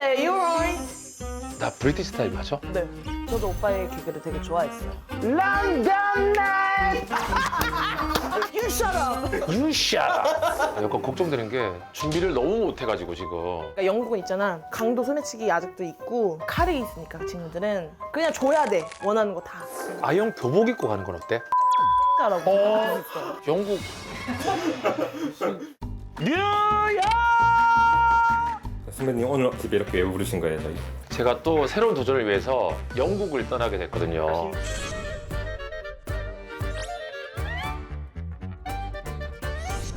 Hey, you're right. 나 브리티시 스타일 맞아? 네, 저도 오빠의 개그를 되게 좋아했어요. 런던 나잇! You shut up! You shut up! 약간 걱정되는 게 준비를 너무 못해가지고 지금. 그러니까 영국은 있잖아, 강도 소매치기 아직도 있고 칼이 있으니까 그 친구들은 그냥 줘야 돼, 원하는 거 다. 아영 교복 입고 가는 건 어때? 라고 생각했어요. 영국 뉴욕! 선배님 오늘 어떻게 이렇게 부르신 거예요, 저희? 제가 또 새로운 도전을 위해서 영국을 떠나게 됐거든요.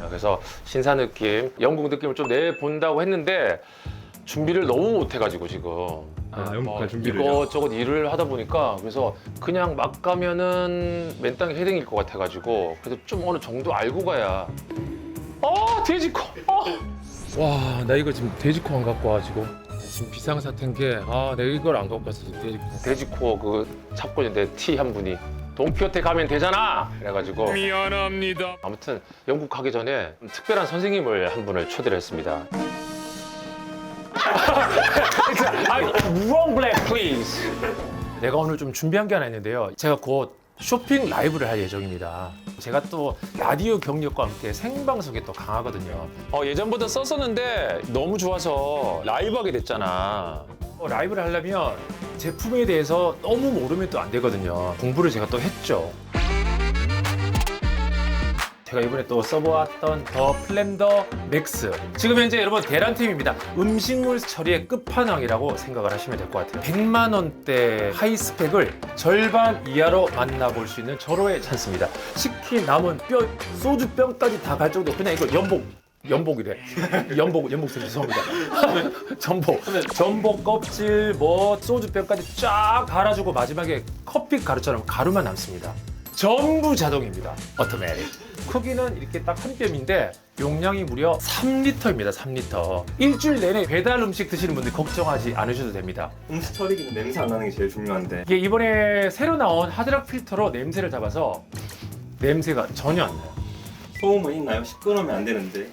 그래서 신사 느낌, 영국 느낌을 좀 내본다고 했는데 준비를 너무 못해가지고 지금. 영국 갈 준비를요? 이것저것 일을 하다 보니까 그래서 그냥 막 가면은 맨땅에 헤딩일 것 같아가지고 그래도 좀 어느 정도 알고 가야. 돼지코. 와, 나 이거 지금 돼지코 안 갖고 와가지고 지금 비상사태인 게 내가 이걸 안 갖고 왔어. 돼지코 그 찾고 있는데 티 한 분이 돈키호테 가면 되잖아. 그래가지고 미안합니다. 아무튼 영국 가기 전에 특별한 선생님을 한 분을 초대를 했습니다. wrong black please. 내가 오늘 좀 준비한 게 하나 있는데요. 제가 곧 쇼핑 라이브를 할 예정입니다. 제가 또 라디오 경력과 함께 생방송에 또 강하거든요. 예전보다 썼었는데 너무 좋아서 라이브 하게 됐잖아. 라이브를 하려면 제품에 대해서 너무 모르면 또 안 되거든요. 공부를 제가 또 했죠. 제가 이번에 또 써보았던 더 플랜더 맥스. 지금 현재 여러분 대란템입니다. 음식물 처리의 끝판왕이라고 생각을 하시면 될 것 같아요. 100만 원대 하이스펙을 절반 이하로 만나볼 수 있는 절호의 찬스입니다. 식힌 남은 뼈, 소주병까지 다 갈 정도. 그냥 이거 연복이래. 연복 죄송합니다. 전복 껍질, 소주병까지 쫙 갈아주고 마지막에 커피 가루처럼 가루만 남습니다. 전부 자동입니다. 오토매틱. 크기는 이렇게 딱 한 뼘인데 용량이 무려 3리터입니다. 3리터. 일주일 내내 배달 음식 드시는 분들 걱정하지 않으셔도 됩니다. 음식 처리기는 냄새 안 나는 게 제일 중요한데. 이게 이번에 새로 나온 하드락 필터로 냄새를 잡아서 냄새가 전혀 안 나요. 소음은 있나요? 시끄러우면 안 되는데.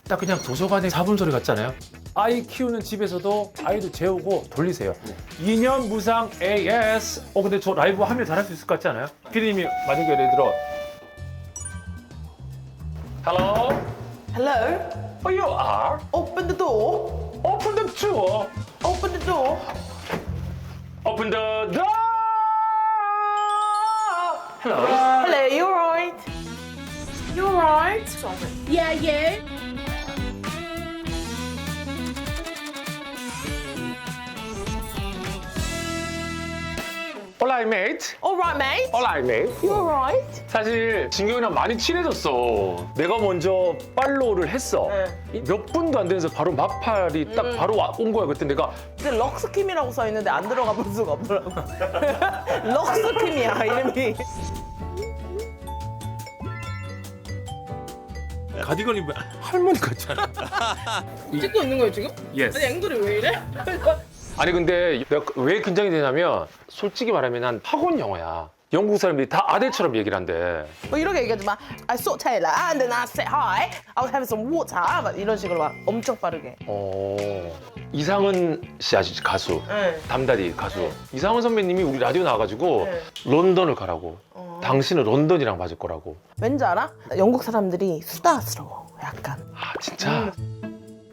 딱 그냥 도서관에 잡음 소리 같잖아요. 아이 키우는 집에서도 아이도 재우고 돌리세요. 2년 무상 AS. 근데 저 라이브 하면 잘할 수 있을 것 같지 않아요? 피디님이 만약에 예를 들어 Hello? Hello? Who you are? Open the door. Open the door. Open the door. Open the door. Hello. Hello, you're right. You're right. Yeah, yeah. Alright, mate. All right, mate. Alright, mate. You're right. 사실 진경이랑 많이 친해졌어. 내가 먼저 팔로우를 했어. 몇 분도 안 되면서 바로 막팔이 딱 바로 온 거야. 그때 내가 근데 럭스킴이라고 써 있는데 안 들어가 볼 수가 없더라고. 럭스킴이야 이름이. 가디건 입으면 할머니 같잖아. 찍고 있는 거예요 지금? Yes. 아니 앵글이 왜 이래? 아니 근데 내가 왜 긴장이 되냐면 솔직히 말하면 난 학원 영어야. 영국 사람들이 다 아델처럼 얘기를 한대. 뭐 이렇게 얘기하지 마. I saw Taylor and then I said hi. I was having some water. 막 이런 식으로 막 엄청 빠르게. 이상은 씨 아시죠? 가수. 네. 담다디 가수. 이상은 선배님이 우리 라디오 나와가지고 네. 런던을 가라고. 당신은 런던이랑 맞을 거라고. 왠지 알아? 영국 사람들이 수다스러워. 약간. 진짜?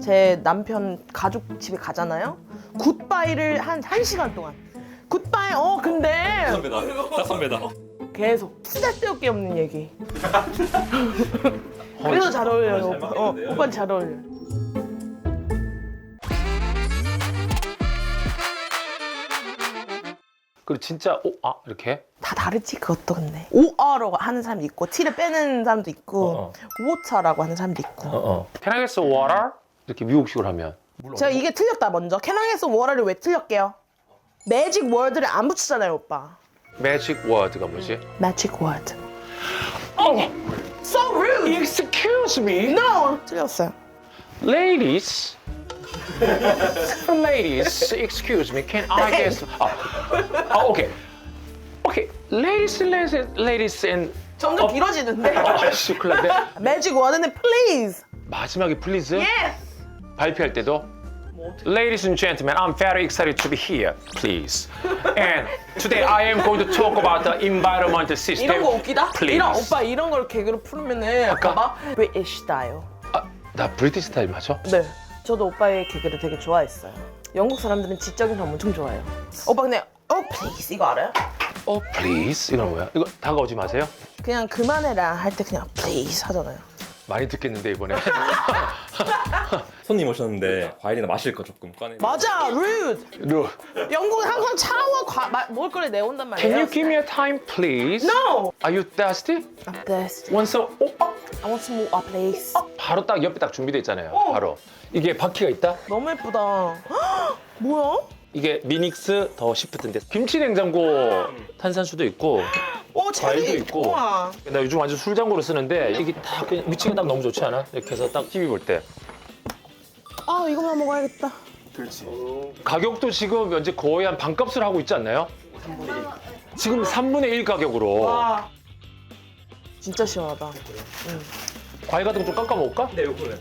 제 남편 가족 집에 가잖아요. 굿바이를 한 1시간 동안. 굿바이, 근데. 선배다. 딱 선배다. 계속 쓸데없게 없는 얘기. 그래서 잘 어울려요. 잘 맞겠는데요? 오빠는 잘 어울려. 그리고 진짜 이렇게? 다 다르지 그것도 근데. 오어라고 하는 사람도 있고 티를 빼는 사람도 있고 워터라고 하는 사람도 있고. Can I get some water? 이렇게 미국식으로 하면. 제가 이게 틀렸다 먼저. 캐낭에서 워라를 왜 틀렸게요? 매직 워드를 안 붙이잖아요 오빠. Magic word가 뭐지? 매직 워드. So rude! Excuse me! No! 틀렸어요. Ladies, ladies, excuse me, can I get some... okay. Okay, ladies and... 점점 길어지는데. 씨, 큰일 났네. 매직 워드는 please. 마지막에 플리즈 Yes. 발표할 때도 뭐 어떻게? Ladies and gentlemen, I'm very excited to be here, please. And today I am going to talk about the environment system. 이런 거 웃기다? Please. 이런 오빠 이런 걸 개그로 풀면은 아까? 봐봐. British style. 아, 나 브리티시 스타일 맞아? 네. 저도 오빠의 개그를 되게 좋아했어요. 영국 사람들은 지적인 거 엄청 좋아해요. 오빠 근데 please 이거 알아요? Please 이건 뭐야? 이거 다가오지 마세요. 그냥 그만해라 할 때 그냥 please 하잖아요. 많이 듣겠는데 이번에. 손님 오셨는데 과일이나 마실 거 조금 꺼내. 맞아, rude. 루. 영국은 항상 차와 먹을거리 내온단 말이에요. Can you give me a time, please? No. Are you thirsty? I'm thirsty. Want some? I want some water, please. 바로 딱 옆에 딱 준비돼 있잖아요. 바로. 이게 바퀴가 있다? 너무 예쁘다. 헉, 뭐야? 이게 미닉스 더 시프트인데 김치 냉장고 탄산수도 있고 과일도 체리. 있고. 우와. 나 요즘 완전 술장고로 쓰는데 이게 딱 그냥 위치가 딱 너무 좋지 않아? 이렇게 해서 딱 TV 볼 때. 아 이거만 먹어야겠다. 그렇지. 가격도 지금 현재 거의 한 반값을 하고 있지 않나요? 지금 3분의 1 가격으로. 와. 진짜 시원하다. 과일 같은 거 좀 깎아 먹을까? 네, 요거는.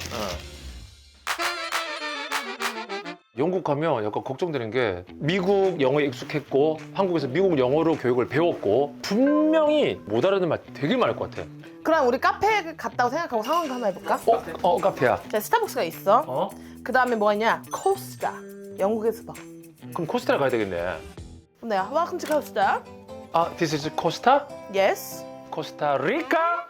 영국 가면 약간 걱정되는 게 미국 영어에 익숙했고 한국에서 미국 영어로 교육을 배웠고 분명히 못 알아듣는 말 되게 많을 것 같아. 그럼 우리 카페 갔다고 생각하고 상황도 한번 해볼까? 카페야. 자, 스타벅스가 있어. 그 다음에 뭐 있냐? 코스타. 영국에서 봐. 그럼 코스타를 가야 되겠네. 그럼 내가 welcome to Costa. This is 코스타? Yes. 코스타리카?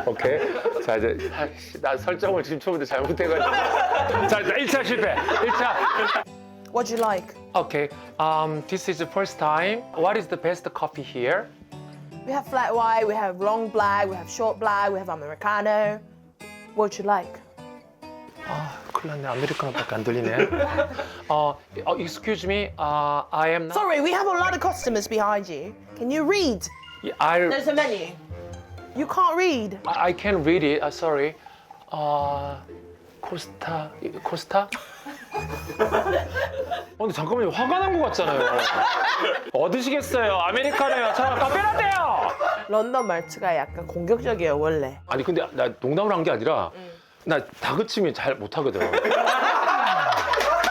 오케이. 자, 이제 나 설정을 지금 처음부터 잘못해가지고. 자, 1차 실패. 1차. What do you like? Okay. This is the first time. What is the best coffee here? We have flat white, we have long black, we have short black, we have Americano. What do you like? 큰일 났네. 아메리카노밖에 안 들리네. Excuse me. I am not. Sorry, we have a lot of customers behind you. Can you read? There's a menu. You can't read. I can't read it. Sorry. 코스타? 근데 잠깐만요. 화가 난 것 같잖아요. 얻으시겠어요. 아메리카노요. 저 카페라떼요. 런던 말투가 약간 공격적이에요, 원래. 아니 근데 나 농담을 한 게 아니라 나 다그치면 잘 못하거든.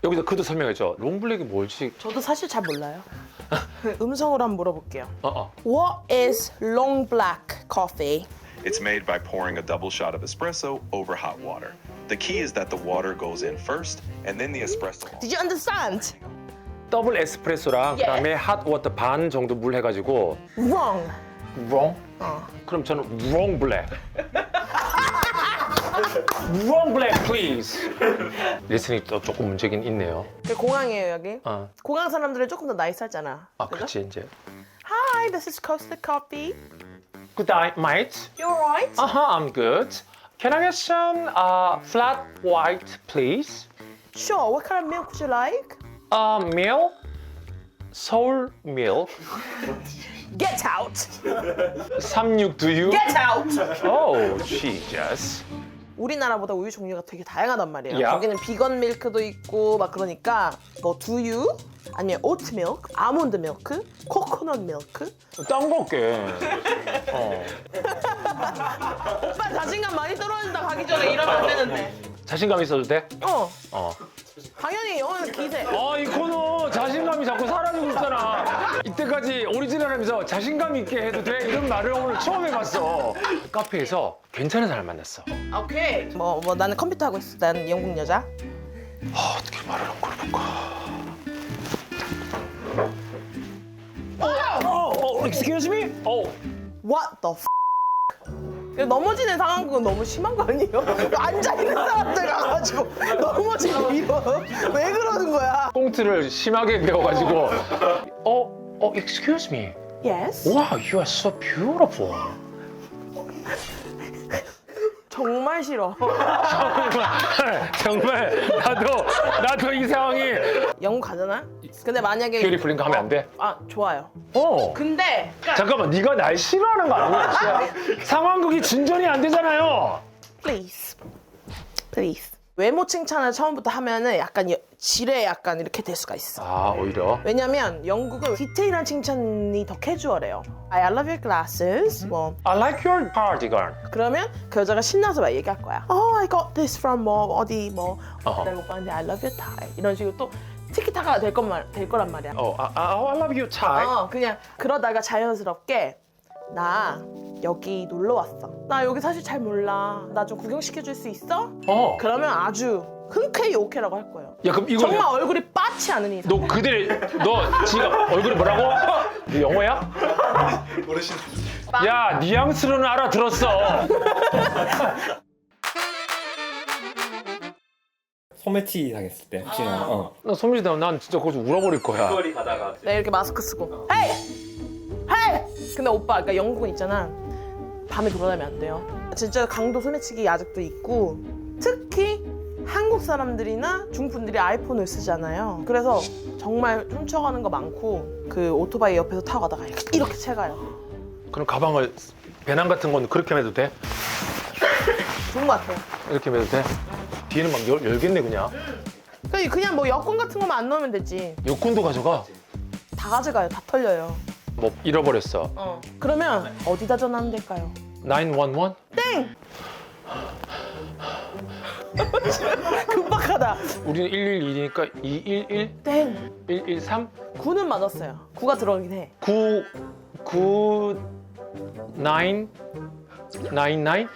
여기서 그도 설명해줘. 롱블랙이 뭘지. 저도 사실 잘 몰라요. 음성으로 한번 물어볼게요. 어. What is long black coffee? It's made by pouring a double shot of espresso over hot water. The key is that the water goes in first and then the espresso. Did you understand? 더블 에스프레소랑 예. 그다음에 핫워터 반 정도 물 해가지고. Wrong. wrong? 그럼 저는 wrong black. wrong black, please. 리스닝 또 조금 문제긴 있네요. 그 공항이에요, 여기. 어. 공항 사람들은 조금 더 나이스하잖아. 그죠? 그렇지 이제. Hi, this is Costa Coffee. Good day, mate. You alright? I'm good. Can I get some flat white, please? Sure, what kind of milk would you like? Milk? Soul milk? Get out! 36두유? Get out! Oh, Jesus. 우리나라보다 우유 종류가 되게 다양하단 말이에요. 야. 거기는 비건 밀크도 있고 막 그러니까 뭐 두유, 아니면 오트 밀크, 아몬드 밀크, 코코넛 밀크. 딴 거 없게. 오빠 자신감 많이 떨어진다 가기 전에 이러면 안 되는데. 자신감 있어도 돼? 어. 당연히 영어는 기세. 이 코너 자신감이 자꾸 사라지고 있잖아. 이때까지 오리지널하면서 자신감 있게 해도 돼? 이런 말을 오늘 처음 해봤어. 카페에서 괜찮은 사람 만났어. 오케이. 뭐 나는 컴퓨터 하고 있어. 난 영국 여자. 어떻게 말을 안 걸어볼까? Excuse me? What the f? 넘어지는 상황극은 너무 심한 거 아니에요? 앉아있는 사람들 가가지고 넘어지고 이러. 왜 그러는 거야? 꽁트를 심하게 배워가지고 Excuse me. Yes? Wow, you are so beautiful. 정말 싫어. 정말 나도 이 상황이 영국 가잖아? 근데 만약에 뷰티풀인 거 하면 안 돼? 좋아요. 근데 잠깐만, 네가 날 싫어하는 거 아니야? 상황극이 진전이 안 되잖아요. please. 외모 칭찬을 처음부터 하면은 약간 지레 약간 이렇게 될 수가 있어. 아 오히려. 왜냐면 영국은 디테일한 칭찬이 더 캐주얼해요. I love your glasses. 뭐 I like your cardigan. 그러면 그 여자가 신나서 막 얘기할 거야. Oh, I got this from 뭐 어디 뭐. 어허. 내가 오빠한테 I love your tie. 이런 식으로 또 티키타카가 될 거란 말이야. I love you, Chai. 그냥 그러다가 자연스럽게 나 여기 놀러 왔어. 나 여기 사실 잘 몰라. 나 좀 구경시켜줄 수 있어? 그러면 아주 흔쾌히 오케이라고 할 거예요. 야 그럼 이거 정말 얼굴이 빠치 않은 이상. 너 지금 얼굴이 뭐라고? 너 영어야? 모르시는 야 뉘앙스로는 알아들었어. 소매치 당했을 때 혹시나 나 소민이다. 난 진짜 거기서 울어버릴 거야. 거리 가다가 네, 이렇게 마스크 쓰고 헤이! 헤이! 근데 오빠 그러니까 영국은 있잖아 밤에 돌아다니면 안 돼요. 진짜 강도 소매치기 아직도 있고 특히 한국 사람들이나 중분들이 아이폰을 쓰잖아요. 그래서 정말 훔쳐가는 거 많고 그 오토바이 옆에서 타고 가다가 이렇게 채가요. 그럼 가방을 배낭 같은 건 그렇게 매도 돼? 좋은 거 같아요. 이렇게 매도 돼? 뒤에는 막 열겠네 그냥. 그냥 뭐 여권 같은 거만 안 넣으면 되지. 여권도 가져가. 다 가져가요. 다 털려요. 뭐 잃어버렸어. 그러면 어디다 전화하면 될까요? 911? 땡! 급박하다. 우리는 112니까 211? 땡. 113? 9는 맞았어요. 9가 들어가긴 해. 9 9 9 99?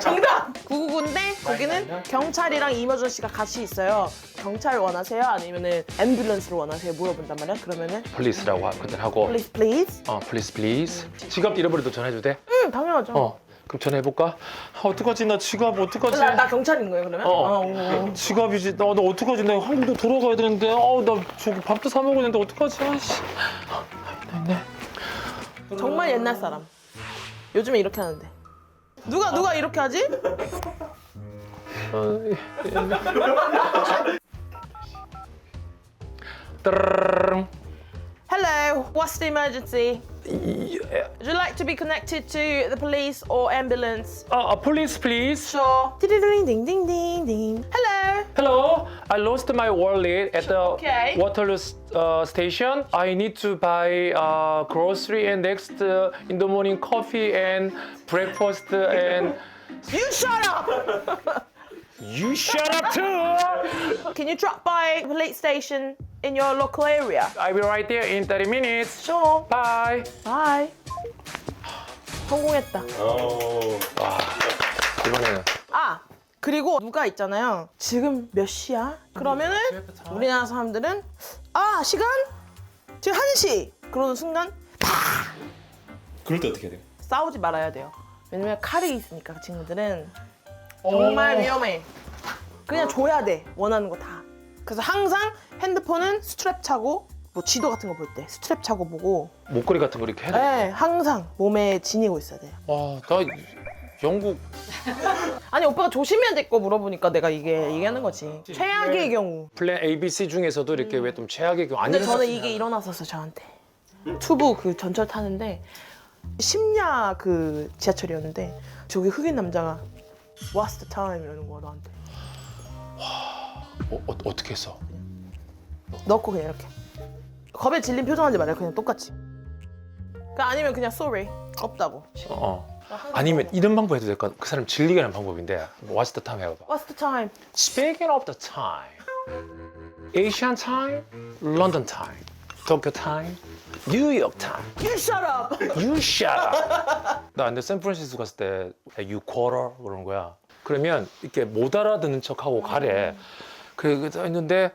정답! 999인데 거기는 경찰이랑 이머전시가 같이 있어요. 경찰 원하세요? 아니면은 앰뷸런스를 원하세요? 물어본단 말이야. 그러면은 플리스라고 그들 하고. please please. 플리스 플리스. 지갑 잃어버려도 전화해도 돼? 응, 당연하죠. 그럼 전화해볼까? 어떡하지? 나 지갑 어떡하지? 나 경찰인 거예요, 그러면? 지갑이지. 나 어떡하지? 나 한국도 돌아가야 되는데. 나 저기 밥도 사 먹어야 되는데 어떡하지? 아씨. 있네. 정말 옛날 사람. 요즘에 이렇게 하는데. 누가 이렇게 하지? 따르릉. Hello, what's the emergency? Would you like to be connected to the police or ambulance? Police, please. Sure. Ding ding ding ding ding. Hello. Hello, I lost my wallet at the Okay. Waterloo station. I need to buy grocery and next in the morning coffee and breakfast and You shut up. you shut up too. Can you drop by the police station in your local area? I'll be right there in 30 minutes. Sure. Bye. Bye. 성공했다. 이번에는 그리고 누가 있잖아요. 지금 몇 시야? 그러면은 우리나라 사람들은 시간? 지금 1시. 그러는 순간 그럴 때 어떻게 해야 돼요? 싸우지 말아야 돼요. 왜냐면 칼이 있으니까 그 친구들은 정말 위험해. 그냥 줘야 돼. 원하는 거 다. 그래서 항상 핸드폰은 스트랩 차고 뭐 지도 같은 거 볼 때 스트랩 차고 보고 목걸이 같은 거 이렇게 해야 돼. 네, 항상 몸에 지니고 있어야 돼요. 나 영국 아니 오빠가 조심해야 될 거 물어보니까 내가 이게 얘기하는 거지. 최악의 경우. 플랜 ABC 중에서도 이렇게 왜 좀 최악의 경우 근데 아니면 저는 이게 일어났었어 저한테. 투부 그 전철 타는데 심야 그 지하철이었는데 저기 흑인 남자가 What's the time 이러는 거야 나한테. 어떻게 했어? 넣고 그냥 이렇게 겁에 질린 표정하지 말아요. 그냥 똑같이. 아니면 그냥 sorry 없다고. 아니면 이런 방법 해도 될까? 그 사람 질리게 하는 방법인데 What's the time 해봐. What's the time? Speaking of the time, Asian time, London time, Tokyo time, New York time. You shut up. You shut up. 나 근데 샌프란시스코 갔을 때 You quarter 그러는 거야. 그러면 이렇게 못 알아듣는 척하고 가래. 그래서 했는데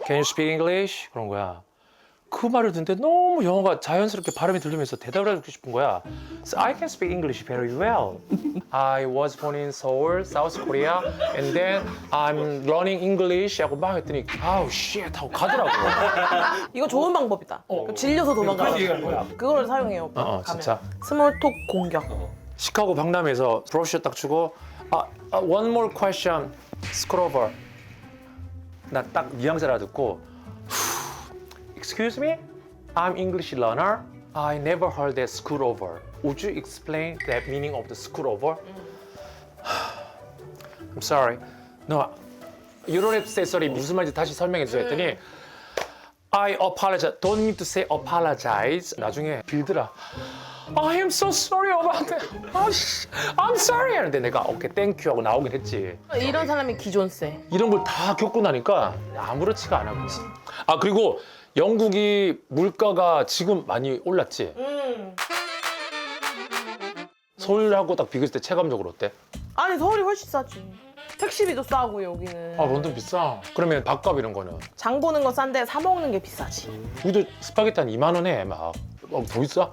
Can you speak English? 그런 거야. 그 말을 듣는데 너무 영어가 자연스럽게 발음이 들리면서 대답을 해주고 싶은 거야. So I can speak English very well. I was born in Seoul, South Korea, and then I'm learning English 하고 막 했더니 아우 shit 하고 가더라고. 이거 좋은 방법이다. 질려서 도망가. 그걸 사용해요. 오빠. 가면. 진짜. 스몰톡 공격. 시카고 박람회에서 브로셔 딱 주고 one more question, scroll over. 나 딱 뉘앙스 알아듣고 Excuse me? I'm English learner. I never heard that screw over. Would you explain that meaning of the screw over? I'm sorry. No, 유로랩 세설이 무슨 말인지 다시 설명해 주세요 했더니 I apologize. Don't need to say apologize. 나중에 빌더라. I am so sorry about that. I'm sorry. 하는데 내가 오케이, 땡큐 하고 나오긴 했지. 이런 사람이 기존세. 이런 걸 다 겪고 나니까 아무렇지가 않아. 그치? 아, 그리고 영국이 물가가 지금 많이 올랐지? 서울하고 딱 비교했을 때 체감적으로 어때? 아니 서울이 훨씬 싸지. 택시비도 싸고 여기는. 아, 런던 비싸. 그러면 밥값 이런 거는? 장 보는 건 싼데 사 먹는 게 비싸지. 우리도 스파게티 한 2만 원에 막. 더 비싸?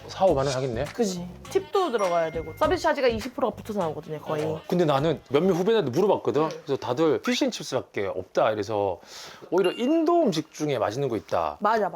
4, 5만 원 하겠네. 그지. 팁도 들어가야 되고 서비스 차지가 20%가 붙어서 나오거든요 거의. 근데 나는 몇몇 후배들한테 물어봤거든. 그래서 다들 피쉬앤칩스밖에 없다. 이래서 오히려 인도 음식 중에 맛있는 거 있다. 맞아.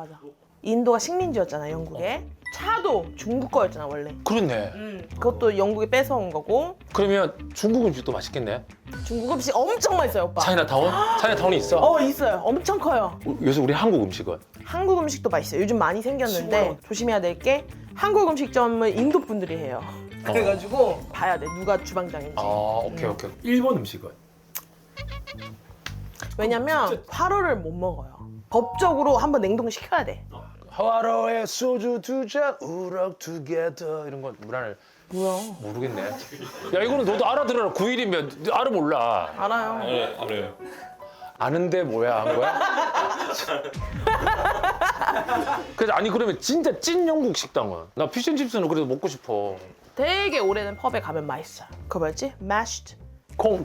인도가 식민지였잖아 영국에. 차도 중국 거였잖아 원래. 그렇네. 그것도 영국에 뺏어온 거고. 그러면 중국 음식도 맛있겠네. 중국 음식 엄청 맛있어요 오빠. 차이나타운? 차이나타운이 있어? 있어요. 엄청 커요. 요새 우리 한국 음식은? 한국 음식도 맛있어요. 요즘 많이 생겼는데 조심해야 될 게 한국 음식점은 인도 분들이 해요. 그래가지고 봐야 돼 누가 주방장인지. 오케이. 일본 음식은? 왜냐면 화로를 못 먹어요. 법적으로 한번 냉동시켜야 돼. 하와로에 소주 2잔 우럭 투게더 이런 건 문화를 뭐야? 모르겠네. 야, 이거는 너도 알아들어라. 9일이면 알아 몰라. 알아요. 알아요. 아는데 뭐야 한 거야? 그래서 아니 그러면 진짜 찐 영국 식당은? 나 피쉬앤칩스는 그래도 먹고 싶어. 되게 오래된 펍에 가면 맛있어요. 그거 뭐였지? mashed. 콩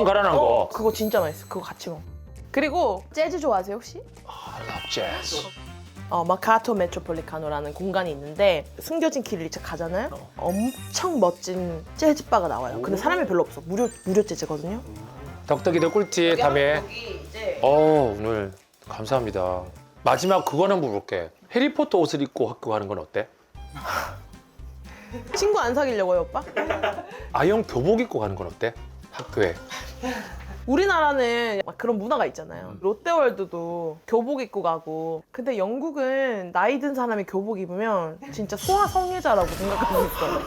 갈아난 거. 그거 진짜 맛있어. 그거 같이 먹어. 그리고 재즈 좋아하세요 혹시? I love jazz. 마카토 메트로폴리타노라는 공간이 있는데 숨겨진 길을 이제 가잖아요. 엄청 멋진 재즈 바가 나와요. 근데 사람이 별로 없어. 무료 재즈거든요. 덕덕이도 꿀팁 다음에. 여기 이제 오늘 감사합니다. 마지막 그거는 물어볼게. 해리포터 옷을 입고 학교 가는 건 어때? 친구 안 사귀려고요 오빠? 아영 교복 입고 가는 건 어때? 학교에. 우리나라는 막 그런 문화가 있잖아요. 롯데월드도 교복 입고 가고. 근데 영국은 나이 든 사람이 교복 입으면 진짜 소아성애자라고 생각하고 있어요.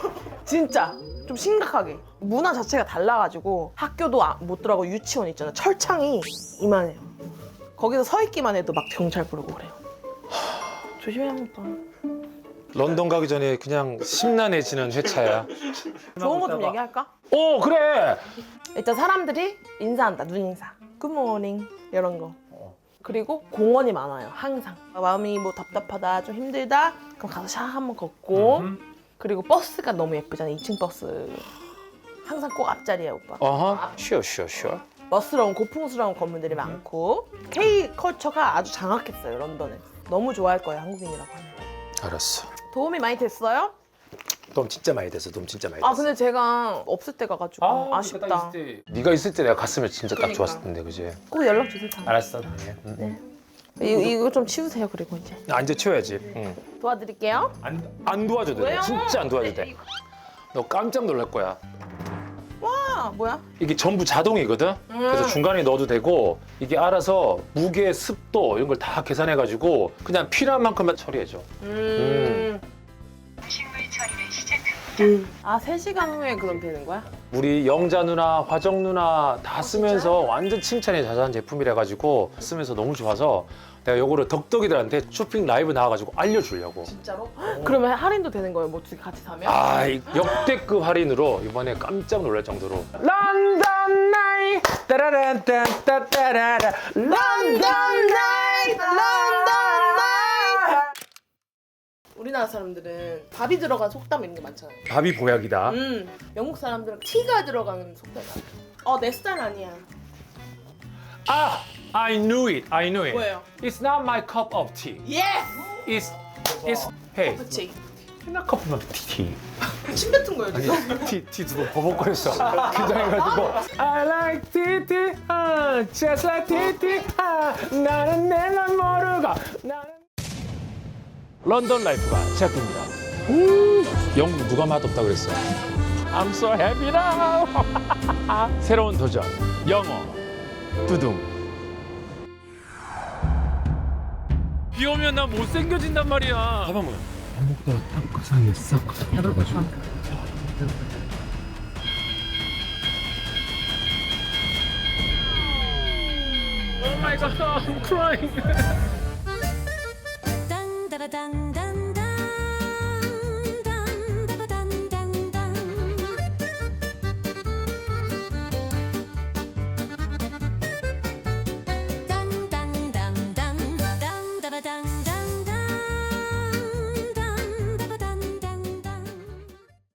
진짜 좀 심각하게. 문화 자체가 달라가지고 학교도 못 들어가고 유치원 있잖아요. 철창이 이만해요. 거기서 서 있기만 해도 막 경찰 부르고 그래요. 조심해야 합니다. 런던 가기 전에 그냥 심란해지는 회차야. 좋은 거 좀 얘기할까? 오, 그래. 일단 사람들이 인사한다. 눈인사. 굿모닝 이런 거. 그리고 공원이 많아요. 항상. 마음이 뭐 답답하다, 좀 힘들다. 그럼 가서 샤 한번 걷고. 그리고 버스가 너무 예쁘잖아요. 2층 버스. 항상 꼭 앞자리야 오빠. 쉬어. 멋스러운 고풍스러운 건물들이 많고. K 컬처가 아주 장악했어요 런던에. 너무 좋아할 거예요 한국인이라고 하면. 알았어. 도움이 많이 됐어요? 돈 진짜 많이 됐어. 근데 제가 없을 때 가가지고 아쉽다. 네가 있을 때 내가 갔으면 진짜 딱 그러니까. 좋았을 텐데, 그지? 꼭 연락 주세요. 다음에. 알았어. 이거 좀 치우세요 그리고 이제. 이제 치워야지. 도와드릴게요. 안 도와줘도 돼. 왜요? 진짜 안 도와줘도 돼. 너 깜짝 놀랄 거야. 와 뭐야? 이게 전부 자동이거든? 그래서 중간에 넣어도 되고 이게 알아서 무게, 습도 이런 걸 다 계산해가지고 그냥 필요한 만큼만 처리해줘. 식물 처리를 시작합니다. 3시간 후에 그럼 되는 거야? 우리 영자 누나, 화정 누나 다 쓰면서 완전 칭찬이 자자한 제품이라 가지고 쓰면서 너무 좋아서 내가 요거를 덕덕이들한테 쇼핑 라이브 나와가지고 알려주려고. 진짜로? 그러면 할인도 되는 거예요? 뭐 둘이 같이 사면? 이 역대급 할인으로 이번에 깜짝 놀랄 정도로 런던 나이 따라란딴따따라라 런던 나이트! 런던 나이트! 우리나라 사람들은 밥이 들어간 속담 이런 게 많잖아요. 밥이 보약이다. 영국 사람들은 티가 들어가는 속담이 많아요. 내 스타일 아니야. I knew it. 뭐예요? It's not my cup of tea. 예스! It's hey. 그치. not cup of tea. 침 뱉은 거예요 지금? 티 두고 버벅거렸어. 긴장해가지고. I like tea, just like tea, 나는 내가 모르고. 런던 라이프가 시작됩니다. 영국 누가 맛없다 그랬어? I'm so happy now. 새로운 도전, 영어, 두둥. 비 오면 나 못생겨진단 말이야. 잠깐만. my god, I'm crying.